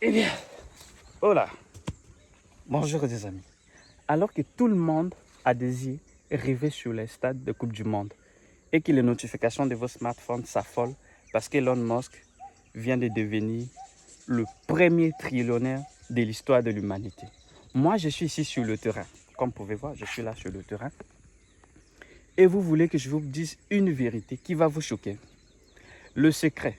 Eh bien, voilà. Bonjour les amis. Alors que tout le monde a des yeux rivés sur les stades de Coupe du Monde et que les notifications de vos smartphones s'affolent parce qu'Elon Musk vient de devenir le premier trillionnaire de l'histoire de l'humanité. Moi, je suis ici sur le terrain. Comme vous pouvez voir, je suis là sur le terrain. Et vous voulez que je vous dise une vérité qui va vous choquer. Le secret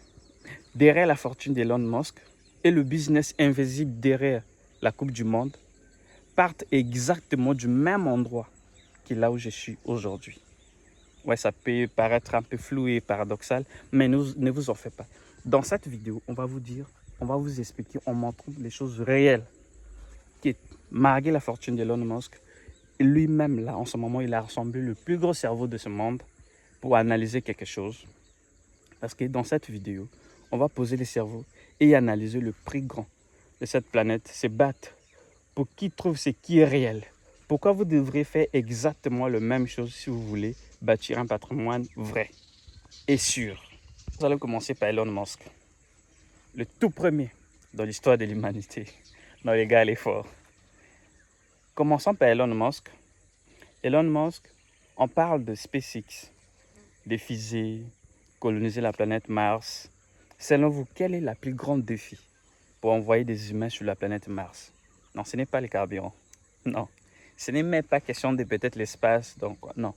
derrière la fortune d'Elon Musk et le business invisible derrière la Coupe du Monde partent exactement du même endroit que là où je suis aujourd'hui. Ouais, ça peut paraître un peu flou et paradoxal, mais ne vous en faites pas. Dans cette vidéo, on va vous expliquer en montrant les choses réelles qui marquent la fortune d'Elon Musk. Et lui-même, là, en ce moment, il a rassemblé le plus gros cerveau de ce monde pour analyser quelque chose. Parce que dans cette vidéo, on va poser les cerveaux et analyser le plus grand de cette planète, se battre pour qui trouve ce qui est réel. Pourquoi vous devrez faire exactement la même chose si vous voulez bâtir un patrimoine vrai et sûr. Nous allons commencer par Elon Musk, le tout premier dans l'histoire de l'humanité. Non les gars, il est fort. Commençons par Elon Musk. Elon Musk, on parle de SpaceX, des fusées, coloniser la planète Mars. Selon vous, quel est le plus grand défi pour envoyer des humains sur la planète Mars? Non, ce n'est pas le carburant. Non. Ce n'est même pas question de peut-être l'espace. Donc, non.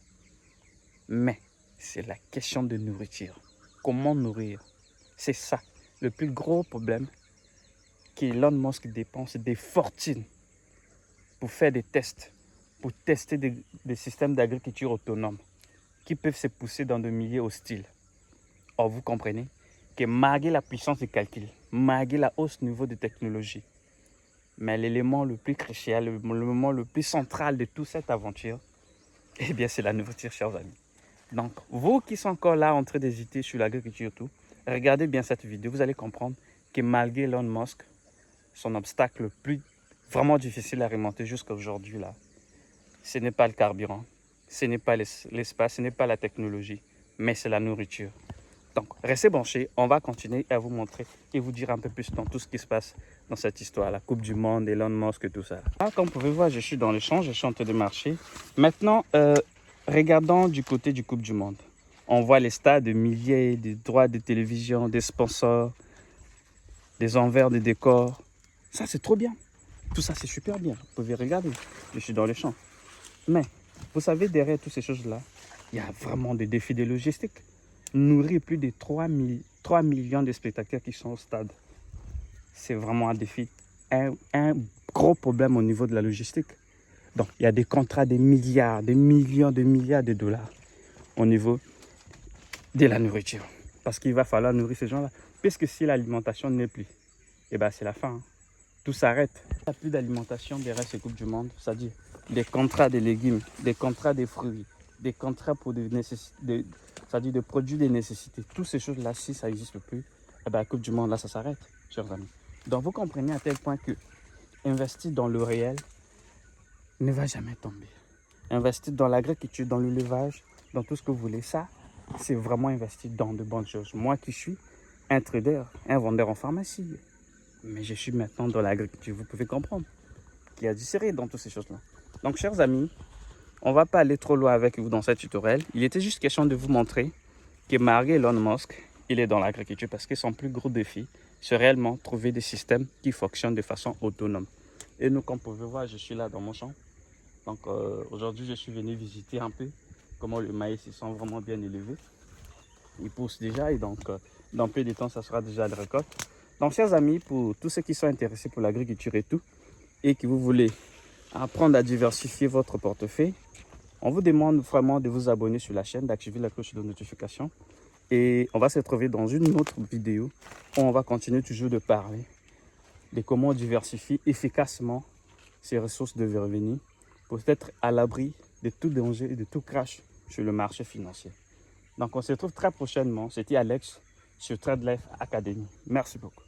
Mais c'est la question de nourriture. Comment nourrir? C'est ça. Le plus gros problème qu'Elon Musk dépense des fortunes pour faire des tests, pour tester des systèmes d'agriculture autonomes qui peuvent se pousser dans des milieux hostiles. Or, vous comprenez que malgré la puissance de calcul, malgré la hausse niveau de technologie, mais l'élément le plus crucial, l'élément le plus central de toute cette aventure, eh bien, c'est la nourriture, chers amis. Donc, vous qui sont encore là en train d'hésiter sur l'agriculture et tout, regardez bien cette vidéo, vous allez comprendre que malgré Elon Musk, son obstacle le plus vraiment difficile à remonter jusqu'à aujourd'hui, là, ce n'est pas le carburant, ce n'est pas l'espace, ce n'est pas la technologie, mais c'est la nourriture. Donc, restez branchés, on va continuer à vous montrer et vous dire un peu plus dans tout ce qui se passe dans cette histoire, la Coupe du Monde, Elon Musk et tout ça. Ah, comme vous pouvez voir, je suis dans le champ, je suis en train de marcher. Maintenant, regardons du côté du Coupe du Monde. On voit les stades de milliers, des droits de télévision, des sponsors, des envers de décors. Ça, c'est trop bien. Tout ça, c'est super bien. Vous pouvez regarder. Je suis dans le champ. Mais, vous savez, derrière toutes ces choses-là, il y a vraiment des défis de logistique. Nourrir plus de 3 millions de spectateurs qui sont au stade, c'est vraiment un défi, un gros problème au niveau de la logistique. Donc, il y a des contrats de milliards, des millions, de milliards de dollars au niveau de la nourriture. Parce qu'il va falloir nourrir ces gens-là. Puisque si l'alimentation n'est plus, eh ben c'est la fin. Hein. Tout s'arrête. Il n'y a plus d'alimentation derrière ces Coupes du Monde. C'est-à-dire des contrats de légumes, des contrats de fruits, des contrats pour c'est-à-dire des produits de nécessité. Toutes ces choses-là, si ça n'existe plus, eh ben, la Coupe du Monde, là, ça s'arrête, chers amis. Donc, vous comprenez à tel point que investir dans le réel ne va jamais tomber. Investir dans l'agriculture, dans l'élevage, dans tout ce que vous voulez, ça, c'est vraiment investir dans de bonnes choses. Moi qui suis un trader, un vendeur en pharmacie, mais je suis maintenant dans l'agriculture, vous pouvez comprendre qu'il y a du sérieux dans toutes ces choses-là. Donc, chers amis, on ne va pas aller trop loin avec vous dans ce tutoriel. Il était juste question de vous montrer que malgré Elon Musk, il est dans l'agriculture parce que son plus gros défi, c'est réellement trouver des systèmes qui fonctionnent de façon autonome. Et nous, comme vous pouvez voir, je suis là dans mon champ. Donc aujourd'hui, je suis venu visiter un peu comment le maïs ils sont vraiment bien élevés. Il pousse déjà et donc dans peu de temps, ça sera déjà de récolte. Donc, chers amis, pour tous ceux qui sont intéressés pour l'agriculture et tout, et que vous voulez apprendre à diversifier votre portefeuille, on vous demande vraiment de vous abonner sur la chaîne, d'activer la cloche de notification. Et on va se retrouver dans une autre vidéo où on va continuer toujours de parler de comment diversifier efficacement ses ressources de revenus pour être à l'abri de tout danger et de tout crash sur le marché financier. Donc on se retrouve très prochainement. C'était Alex sur Trade Life Academy. Merci beaucoup.